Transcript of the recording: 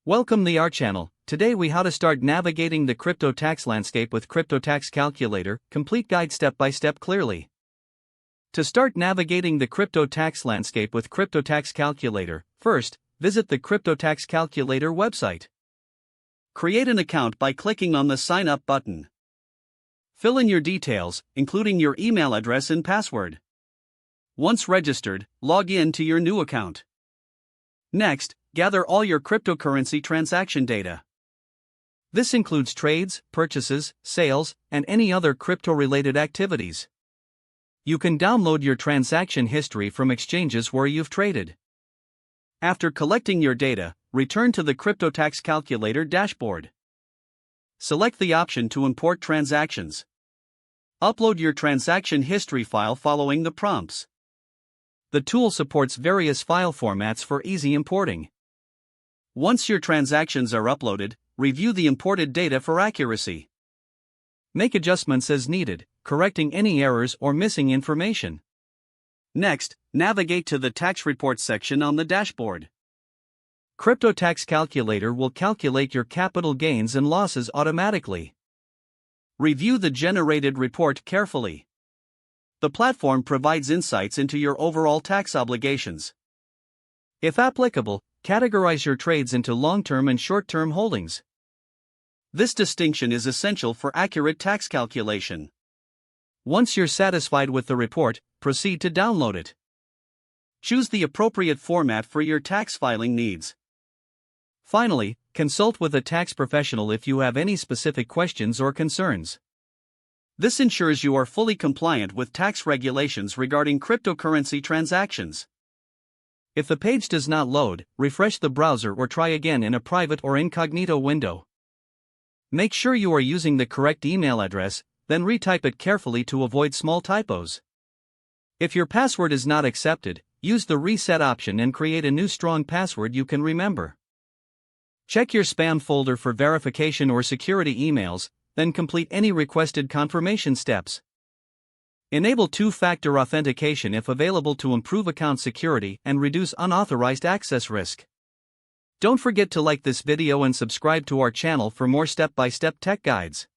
Welcome to our channel. Today we how to start navigating the crypto tax landscape with CryptoTaxCalculator, complete guide step by step clearly. To start navigating the crypto tax landscape with CryptoTaxCalculator, first, visit the CryptoTaxCalculator website. Create an account by clicking on the Sign Up button. Fill in your details, including your email address and password. Once registered, log in to your new account. Next, gather all your cryptocurrency transaction data. This includes trades, purchases, sales, and any other crypto-related activities. You can download your transaction history from exchanges where you've traded. After collecting your data, return to the CryptoTaxCalculator dashboard. Select the option to import transactions. Upload your transaction history file following the prompts. The tool supports various file formats for easy importing. Once your transactions are uploaded, review the imported data for accuracy. Make adjustments as needed, correcting any errors or missing information. Next, navigate to the tax report section on the dashboard. CryptoTaxCalculator will calculate your capital gains and losses automatically. Review the generated report carefully. The platform provides insights into your overall tax obligations. If applicable, categorize your trades into long-term and short-term holdings. This distinction is essential for accurate tax calculation. Once you're satisfied with the report, proceed to download it. Choose the appropriate format for your tax filing needs. Finally, consult with a tax professional if you have any specific questions or concerns. This ensures you are fully compliant with tax regulations regarding cryptocurrency transactions. If the page does not load, refresh the browser or try again in a private or incognito window. Make sure you are using the correct email address, then retype it carefully to avoid small typos. If your password is not accepted, use the reset option and create a new strong password you can remember. Check your spam folder for verification or security emails, then complete any requested confirmation steps. Enable two-factor authentication if available to improve account security and reduce unauthorized access risk. Don't forget to like this video and subscribe to our channel for more step-by-step tech guides.